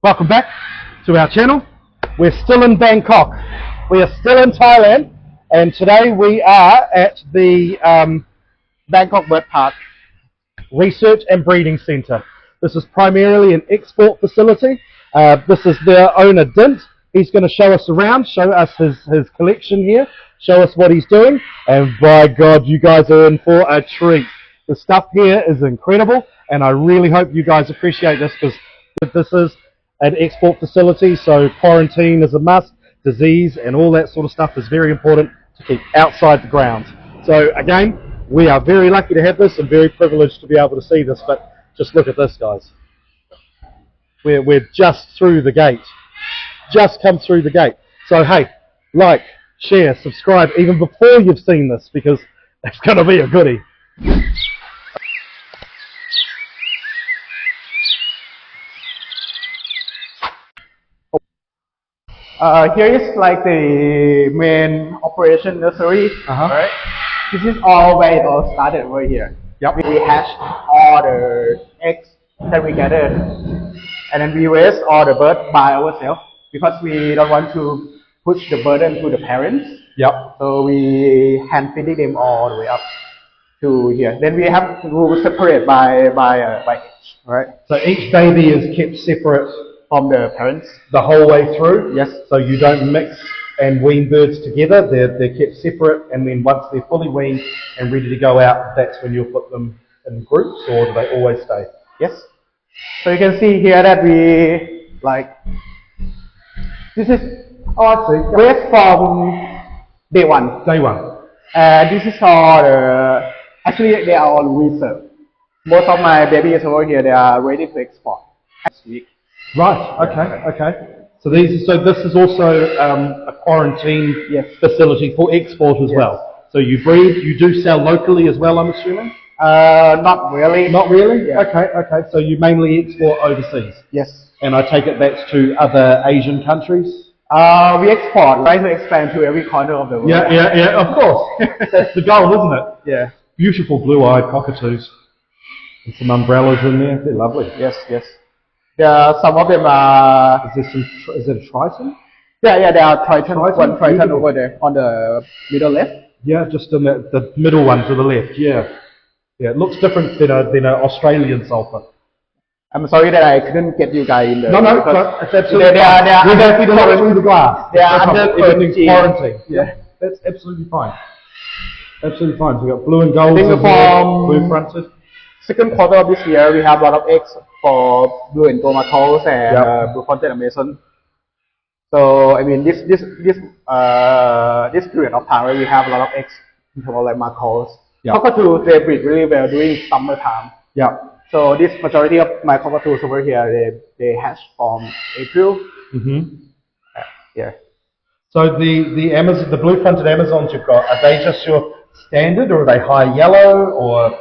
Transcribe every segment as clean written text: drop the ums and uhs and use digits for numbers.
Welcome back to our channel. We're still in Bangkok. We are still in Thailand, and today we are at the Bangkok Bird Park Research and Breeding Centre. This is primarily an export facility. This is their owner, Dint. He's going to show us around, show us his collection here, show us what he's doing, and by God, you guys are in for a treat. The stuff here is incredible, and I really hope you guys appreciate this, because this is an export facility, so quarantine is a must. Disease and all that sort of stuff is very important to keep outside the grounds. So again, we are very lucky to have this and very privileged to be able to see this, but just look at this, guys. We're just through the gate. Just come through the gate. So hey, like, share, subscribe even before you've seen this, because it's going to be a goodie. Here is like the main operation nursery, right? This is all where it all started over here. Yep. We hatch all the eggs that we gathered, and then we raise all the birds by ourselves because we don't want to push the burden to the parents. Yep. So we hand feeding them all the way up to here. Then we have to separate by age, right? So each baby is kept separate from the parents the whole way through. Yes. So you don't mix and wean birds together. They're kept separate, and then once they're fully weaned and ready to go out, that's when you'll put them in groups, or do they always stay? Yes. So you can see here that we this is raised from day one. Day one. This is all actually they are all reserve. Most of my babies over here, they are ready to export next week. Right. Okay. So this is also a quarantine facility for export as well. So you breed, you do sell locally as well, I'm assuming? Not really. Not really? Yeah. Okay. So you mainly export overseas? Yes. And I take it that's to other Asian countries? We export, try to expand to every corner of the world. Yeah, of course. That's the goal, isn't it? Yeah. Beautiful blue-eyed cockatoos. And some umbrellas in there. They're lovely. Yes. Some of them are... Is it a triton? Yeah, there are triton. One triton over there on the middle left. Yeah, just in the middle one to the left, yeah. Yeah, it looks different than an Australian sulphur. I'm sorry that I couldn't get you guys in there. No, it's absolutely they are We're happy to look through the glass. They are under quarantine. Yeah. That's absolutely fine. Absolutely fine. So we've got blue and gold, blue fronted. Second quarter of this year, we have a lot of eggs for blue and gold and blue fronted Amazon. So I mean, this period of time where we have a lot of eggs for like macros. Cockatoos, they breed really well during summertime. Yeah. So this majority of my cockatoos over here, they hatch from April. Yeah. So the blue fronted Amazons you've got, are they just your standard, or are they high yellow, or?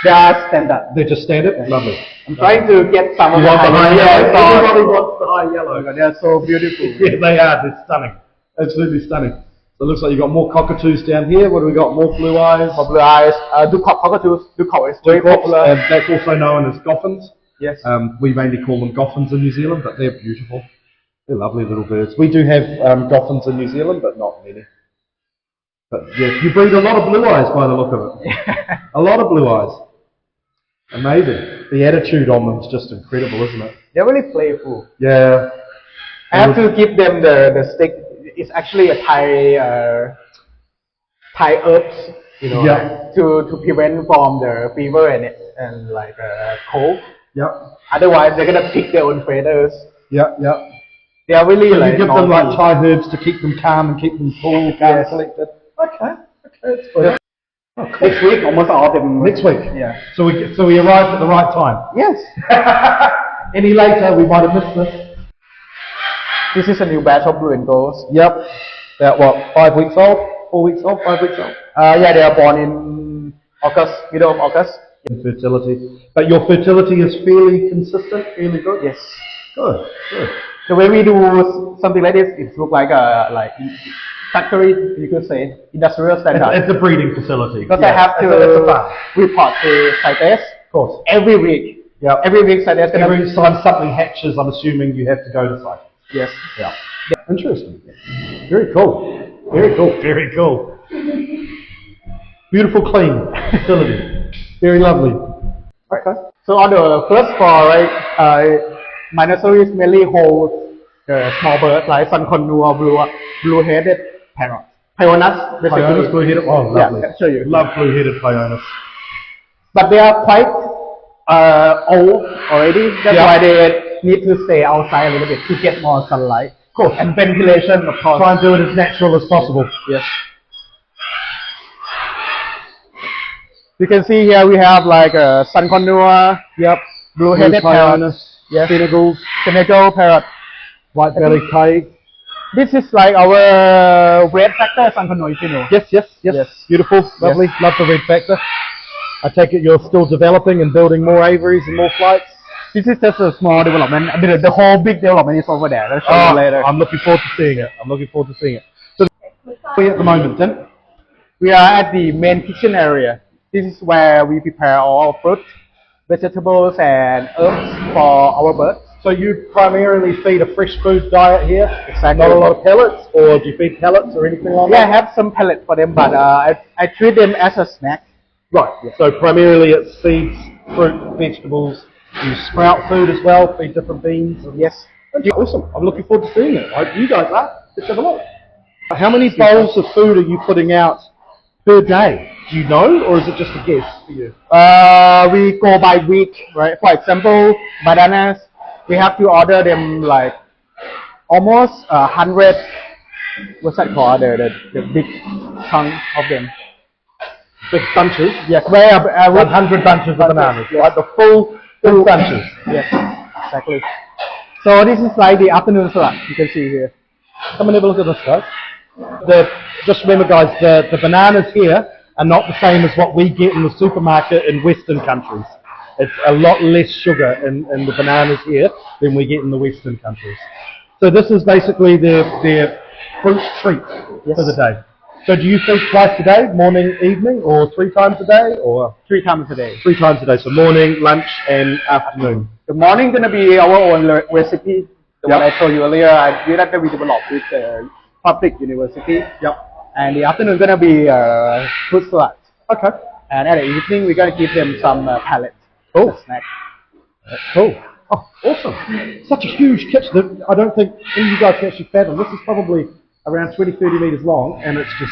They are standard. They're just standard? Yeah. Lovely. I'm trying to get some of the high yellow. Everybody wants the high yellow. They are so beautiful. Yeah, they are. They're stunning. Absolutely stunning. So it looks like you've got more cockatoos down here. What do we got? More blue eyes? More blue eyes. Ducock cockatoos. Ducock is very popular. That's also known as goffins. Yes. We mainly call them goffins in New Zealand, but they're beautiful. They're lovely little birds. We do have goffins in New Zealand, but not many. But yeah, you breed a lot of blue eyes by the look of it. A lot of blue eyes. Amazing. The attitude on them is just incredible, isn't it? They're really playful. Yeah. I have to give them the stick. It's actually a Thai herbs, to prevent from the fever and like cold. Yeah. Otherwise, they're gonna pick their own feathers. Yeah. They are really so you give them like Thai herbs to keep them calm and keep them cool, calm and collected. Okay, that's good. Oh, cool. Next week, almost all of them. Next week? Yeah. So we arrived at the right time? Yes. Any later, we might have missed this. This is a new batch of blue and golds. Yep. About what, 5 weeks old? 4 weeks old? 5 weeks old? Yeah, they are born in August, middle of August. In fertility. But your fertility is fairly consistent, fairly good? Yes. Good. The way we do something like this, it looks like a factory, you could say, industrial standard. It's a breeding facility. Because I have to report to CITES every week. Yeah. Every week, there's gonna Every time something hatches, I'm assuming you have to go to site. yes. Yeah. Interesting. Very cool. Very cool. Very cool. Beautiful, clean facility. Very lovely. Okay. So on the first floor, right, my nursery mainly holds the small birds like sun conure, blue-headed parrot, Pioneers, basically. Pioneers, blue-headed. Oh, lovely. Yeah, I can show you. Love blue-headed Pioneers. But they are quite old already. That's why they need to stay outside a little bit to get more sunlight. Of course. And ventilation, of course. Try and do it as natural as possible. Yes. You can see here we have like a sun conure, Yep. blue-headed parrot, Yes. Senegal parrot, White-bellied pike. This is like our red factor sun conure, if you know. Yes, yes, yes. Yes. Beautiful, lovely. Love the red factor. I take it you're still developing and building more aviaries and more flights? This is just a small development. I mean, the whole big development is over there. I'll show you later. I'm looking forward to seeing it. I'm looking forward to seeing it. So, where are we at the moment, Tim? We are at the main kitchen area. This is where we prepare all our fruit, vegetables, and herbs for our birds. So you primarily feed a fresh food diet here? Exactly. Not a lot of pellets, or do you feed pellets or anything like Yeah, I that? have some pellets for them, but I treat them as a snack. Right. So primarily it's seeds, fruit, vegetables. You sprout food as well, feed different beans. And Yes. awesome. I'm looking forward to seeing it. I hope you guys are. Let's have a look. How many bowls of food are you putting out per day? Do you know, or is it just a guess for you? We go by week, right? For example, bananas, we have to order them like almost 100. What's that called? The big chunk of them. Big bunches? Yes, where 100 bunches of bananas, yes. like the full bunches. Yes, exactly. So this is like the afternoon salad. You can see here. Come and have a look at this, guys. Just remember, guys, the bananas here are not the same as what we get in the supermarket in Western countries. It's a lot less sugar in the bananas here than we get in the Western countries. So this is basically their fruit treat for the day. So do you feed twice a day, morning, evening, or 3 times a day, or 3 times a day. 3 times a day? So morning, lunch, and afternoon. The morning gonna be our own recipe. The one I told you earlier. We developed with the public university. Yep. And the afternoon gonna be fruit salad. Okay. And at the evening we're gonna give them some pellets. Cool. As a snack. Cool. Oh, awesome. Such a huge kitchen that I don't think any of you guys can actually fathom. This is probably around 20, 30 metres long, and it's just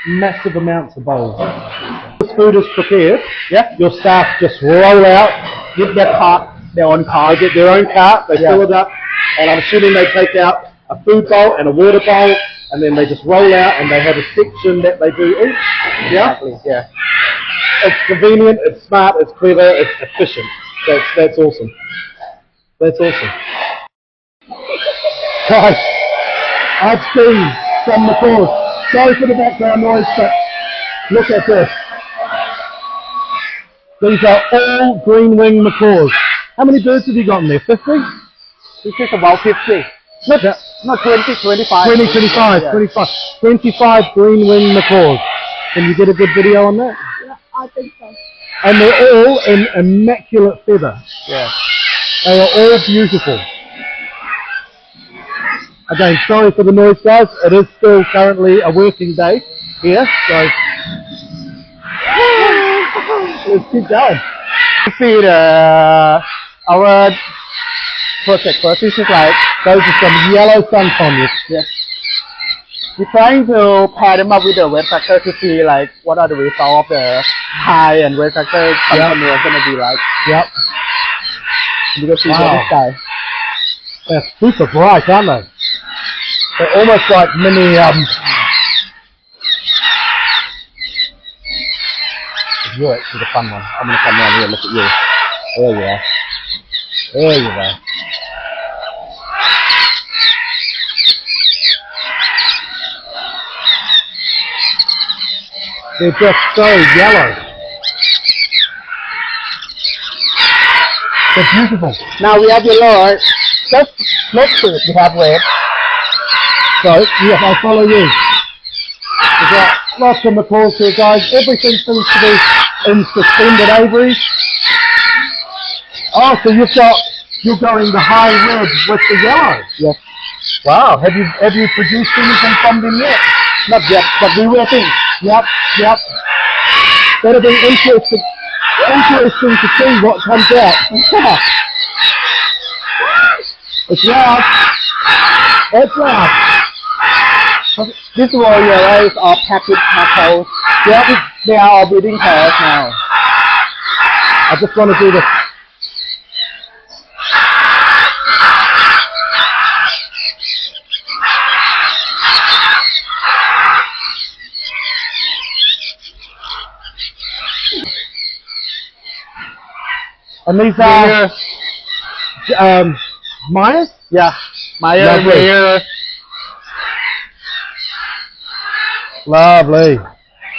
massive amounts of bowls. This food is prepared. Yeah. Your staff just roll out, Get their cart, their own cart. they get their own cart, they Yeah. fill it up, and I'm assuming they take out a food bowl and a water bowl, and then they just roll out, and they have a section that they do each. Yeah. Exactly. Yeah. It's convenient, it's smart, it's clever, it's efficient. That's awesome. That's awesome. Guys, I've seen some macaws. Sorry for the background noise, but look at this. These are all green-winged macaws. How many birds have you got in there? 50? This is about 50. Not 20, 25. 20, 25, Yeah. 25. 25 green-winged macaws. Can you get a good video on that? Yeah, I think so. And they're all in immaculate feather. Yeah. They are all beautiful. Again, sorry for the noise, guys. It is still currently a working day here, so let's keep going. You see our project first. This is like Those are some yellow sun conures. yes. We're trying to pair them up with the weight factor to see like what are the results of the high and weight factor something are gonna be like. Yep. You can see Wow. this guy. They're super bright, aren't they? They're almost like mini, You're actually the fun one. I'm going to come down here and look at you. There you are. There you are. They're just so yellow. They're beautiful. Now we have yellow, right? Just next to it we have red. So, yes, I'll follow you. We've got lots of macaws here, guys. Everything seems to be in suspended aviaries. Oh, so you're going the high red with the yellow. Yes. Wow. Have you produced anything from them yet? Not yet, but we're waiting. Yep. That'll be interesting to see what comes out. It's loud. It's loud. This warrior is all packed with cockatoos. Yep, they are all breeding pairs now. I just want to do this. And these are Myers? Yeah, Meyer, Lovely. Meyer. Lovely.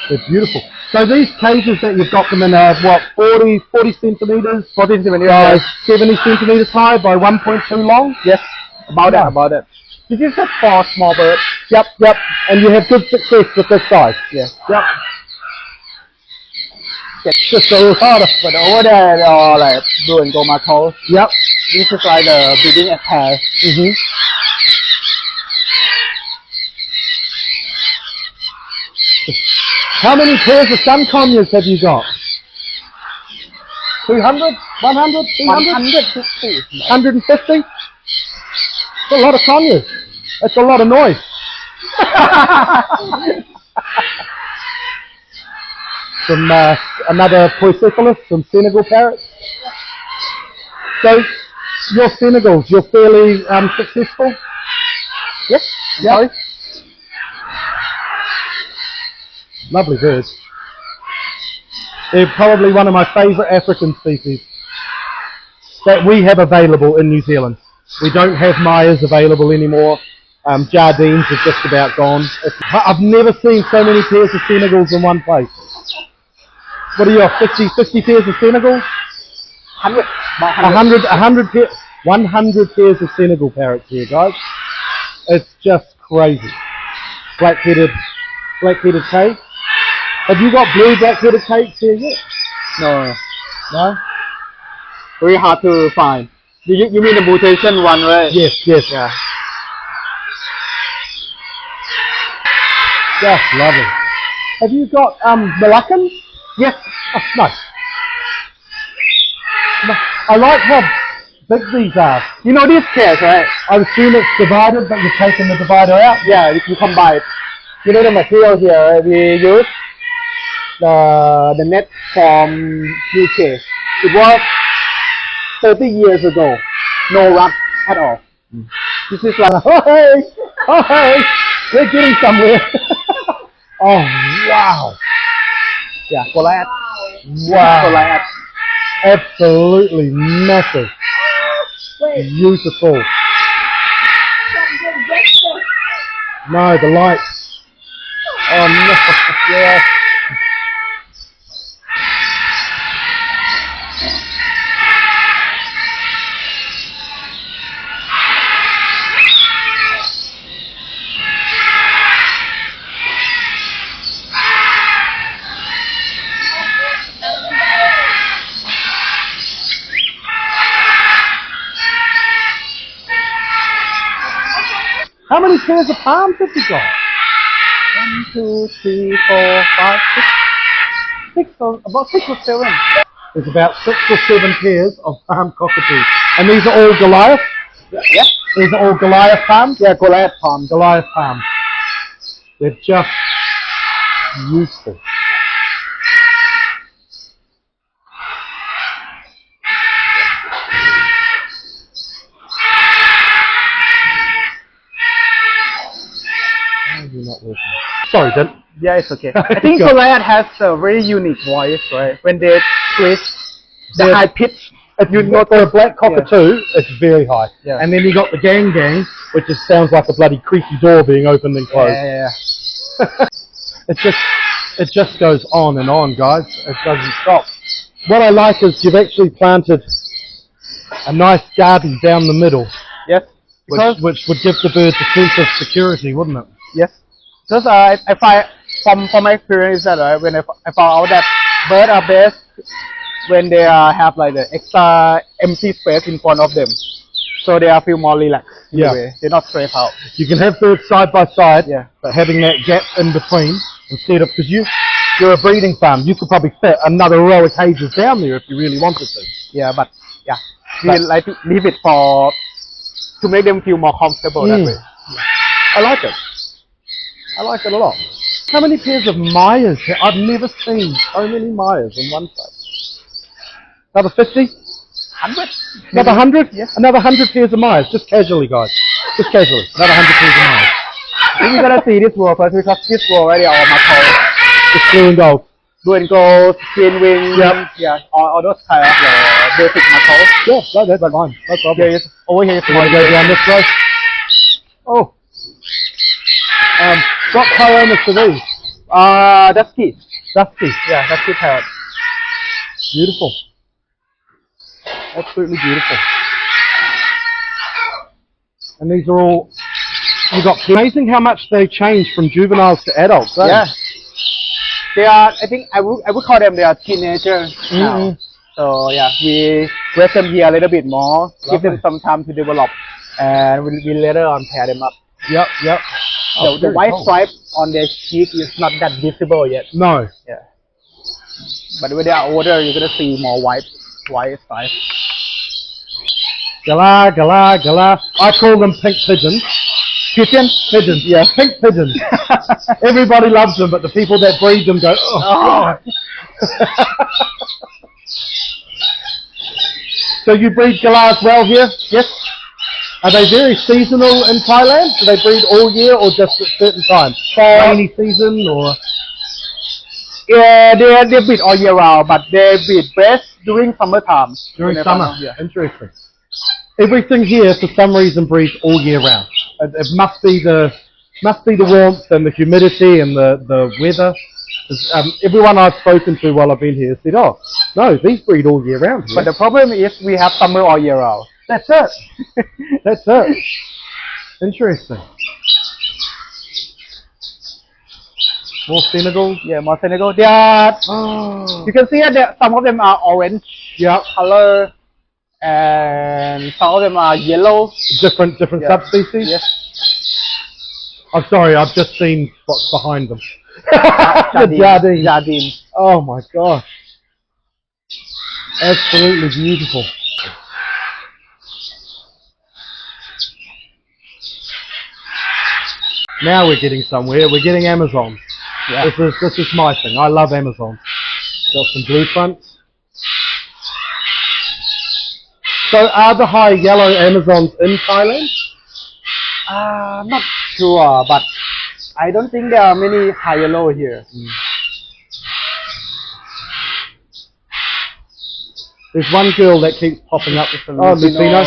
They're beautiful. So these cages that you've got them in are what, 40 centimetres? 40 centimeters. By 70 centimetres high by 1.2 long? Yes, about that. This is just for small birds. Yep. And you have good success with this size? Yes. Yep. Just a lot of... But over there, they are like blue and gold marcots. Yep. This is like the breeding pairs. Mm-hmm. How many pairs of sun conures have you got? 200? 100? 200? 150. 150? That's a lot of conures. That's a lot of noise. Some another poicephalus, some Senegal parrots. So your Senegals, you're fairly successful? Yes. Yeah. Lovely birds. They're probably one of my favourite African species that we have available in New Zealand. We don't have Myers available anymore. Jardines are just about gone. I've never seen so many pairs of Senegals in one place. What are you, 50 pairs of Senegals? 100 pairs of Senegal parrots here, guys. It's just crazy. Black-headed cake. Have you got blue black-headed cakes here yet? No. No? Very hard to find. You mean the mutation one, right? Yes. Yeah. Just lovely. Have you got Moluccans? Yes. Oh, nice. I like how big these are. You know these pairs, right? I assume it's divided, but you've taken the divider out? Yeah, you combine. You know the material here, right? We use the net from UK. It was 30 years ago. No rust at all. This is like, oh hey, we're getting somewhere. Oh wow. Yeah, Goliath. Wow. Goliath. Absolutely massive. Beautiful. No, the lights. Oh no. Yeah. How many pairs of palms have you got? 1, 2, 3, 4, 5, 6. About 6 or 7. There's about 6 or 7 pairs of palm cockatoos. And these are all Goliath? Yeah. These are all Goliath palms? Yeah, Goliath palm. Goliath palms. They're just beautiful. Not working. Sorry, Dent. Yeah, it's okay. I think Goliath has a very unique voice, right? When they screech, the high pitch. If you got the black cockatoo, it's very high. Yeah. And then you got the gang, which just sounds like a bloody creaky door being opened and closed. Yeah. It just goes on and on, guys. It doesn't stop. What I like is you've actually planted a nice garden down the middle. Yes. Which would give the birds a sense of security, wouldn't it? Yes. Because I find from my experience that when I found out that birds are best when they have like the extra empty space in front of them, so they feel more relaxed. In a way. They're not stressed out. You can have birds side by side, Yeah. but having that gap in between instead of, because you're a breeding farm, you could probably fit another row of cages down there if you really wanted to. Yeah, but we like to leave it to make them feel more comfortable that way. I like it. I like it a lot. How many pairs of Mayas? I've never seen so many Mayas in one place. Another 50? 100? Another 100? Yeah. Another 100 pairs of Mayas, just casually, guys. Just casually. Another 100 pairs of Mayas. We're gonna see this row first because this row already all macaw. Just blue and gold. Blue and gold, green wing, Yep. yeah, all those kind of basic macaw. Yeah, no, that's fine. No problem. There is over here. You want to go down this way? Oh. What colour are these? Dusky. Dusky. Yeah, dusky parrot. Beautiful. Absolutely beautiful. And these are all, you got, amazing how much they change from juveniles to adults, eh? Yeah. They are, I think, I would call them, they are teenagers now. So yeah, we raise them here a little bit more, give them some time to develop, and we later on pair them up. Yep. The white stripe on their cheek is not that visible yet. No. Yeah. But when they are older, you're gonna see more white stripe. Galah, galah, galah. I call them pink pigeons. Pigeons, yeah, pink pigeons. Everybody loves them, but the people that breed them go, oh. So you breed galahs well here? Yes. Are they very seasonal in Thailand? Do they breed all year or just at certain times? Rainy season or? Yeah, they breed all year round, but they breed best during summertime. During summer? Yeah. Interesting. Everything here, for some reason, breeds all year round. It must be the warmth and the humidity and the weather. Everyone I've spoken to while I've been here said, "Oh, no, these breed all year round here." But the problem is we have summer all year round. That's it. That's it. Interesting. More Senegal. Yeah, more Senegal. They are. You can see that some of them are orange color, and some of them are yellow. Different subspecies. Yes. I'm sorry, I've just seen what's behind them. The Jardine. Oh my gosh. Absolutely beautiful. Now we're getting somewhere. We're getting Amazons. Yeah. This is my thing. I love Amazons. Got some blue fronts. So are the high yellow Amazons in Thailand? Not sure, but I don't think there are many high yellow here. There's one girl that keeps popping up. Oh, Lucino.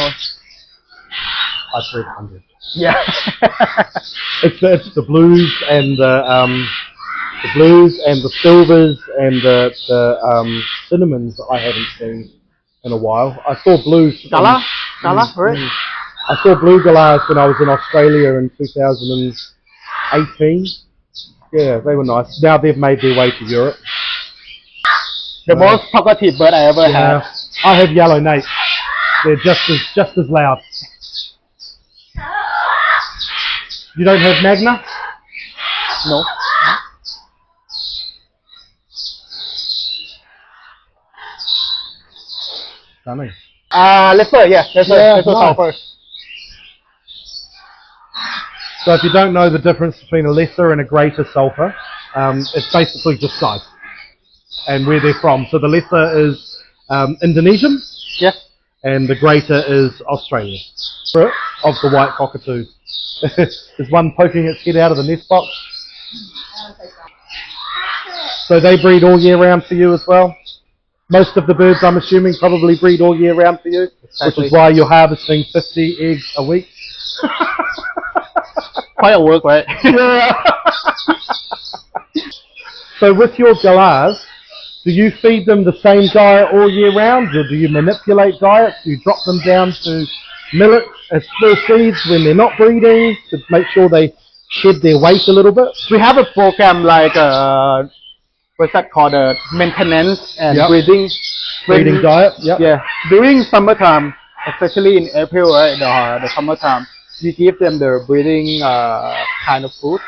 I said 100. Yeah. It's the blues and the silvers and the cinnamons I haven't seen in a while. I saw blues. Galah, right? I saw blue galahs when I was in Australia in 2018. Yeah, they were nice. Now they've made their way to Europe. The most talkative bird I ever had. I have yellow nates. They're just as loud. You don't have Magna? No. Stunning. Leopard, yeah. Leopard nice. first. So if you don't know the difference between a lesser and a greater sulfur, it's basically just size and where they're from. So the lesser is Indonesian, Yes. and the greater is Australian. Of the white cockatoos. There's one poking its head out of the nest box. So they breed all year round for you as well? Most of the birds, I'm assuming, probably breed all year round for you, Exactly. which is why you're harvesting 50 eggs a week. Quite a work, right? So with your galahs, do you feed them the same diet all year round, or do you manipulate diets? Do you drop them down to millet as small seeds when they're not breeding to make sure they shed their weight a little bit? We have a program like what's that called? Maintenance and Yep. breeding. breeding diet. Yep. Yeah, during summertime, especially in April, right, the summertime, we give them the breeding kind of food.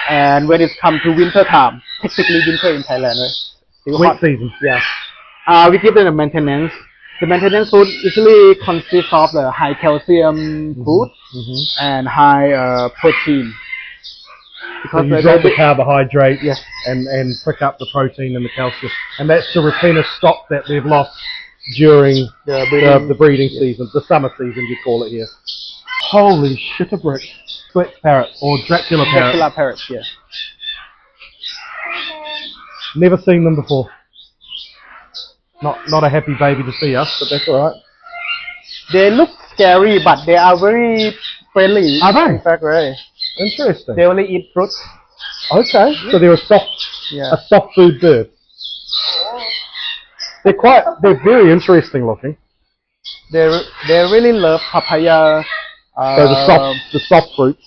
And when it comes to winter time, technically winter in Thailand, right? Still Wet hot. season. Yeah. We give them the maintenance. The maintenance food usually consists of the high calcium food and high protein. So you drop the carbohydrate and pick up the protein and the calcium, and that's to replenish stock that they've lost during the breeding season, the summer season you call it here. Holy shit a brick. Sweat parrot or Dracula parrot. Dracula parrots, yeah. Never seen them before. Not a happy baby to see us, but that's alright. They look scary, but they are very friendly. Are they? In fact, right? Interesting. They only eat fruit. Okay, so they're a soft food bird. They're very interesting looking. They really love papaya. So the soft fruits.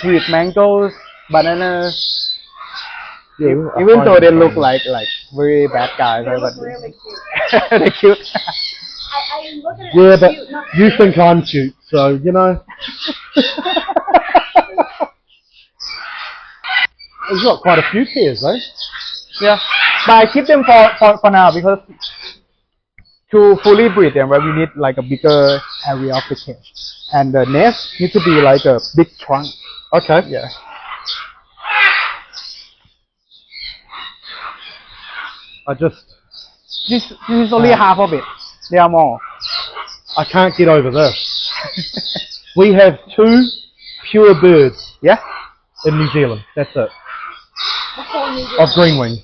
Sweet mangoes, bananas. Yeah, Even though they look like very bad guys, They right? look But really cute. they're cute. I look at it Yeah, as but cute, not you scary. think I'm cute, so you know. He's got quite a few pairs, though. Yeah, but I keep them for now because to fully breed them, right, we need like a bigger area of the cage, and the nest needs to be like a big trunk. Okay. Yeah. This is only half of it. There are more. I can't get over this. We have 2 pure birds Yeah. in New Zealand. That's it. Before New Of Zealand. green wings.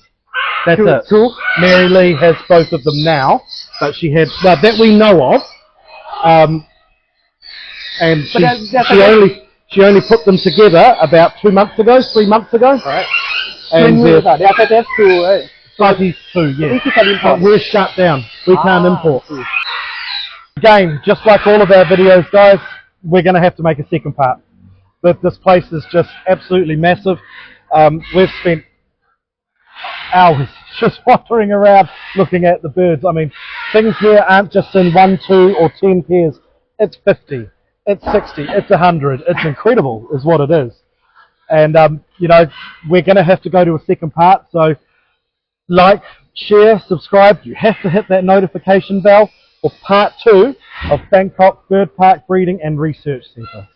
That's it. Two. Mary Lee has both of them now, but she had that we know of. And she only put them together about 2 months ago, 3 months ago. Right. And they are just two, right? Fuzzy's 2, yes. This is an import. But we're shut down. We can't import. Again, just like all of our videos, guys, we're going to have to make a second part. But this place is just absolutely massive. We've spent hours just wandering around looking at the birds. I mean, things here aren't just in 1, 2 or 10 pairs. It's 50, it's 60, it's 100. It's incredible is what it is. And, you know, we're going to have to go to a second part. So like, share, subscribe. You have to hit that notification bell for part 2 of Bangkok Bird Park Breeding and Research Centre.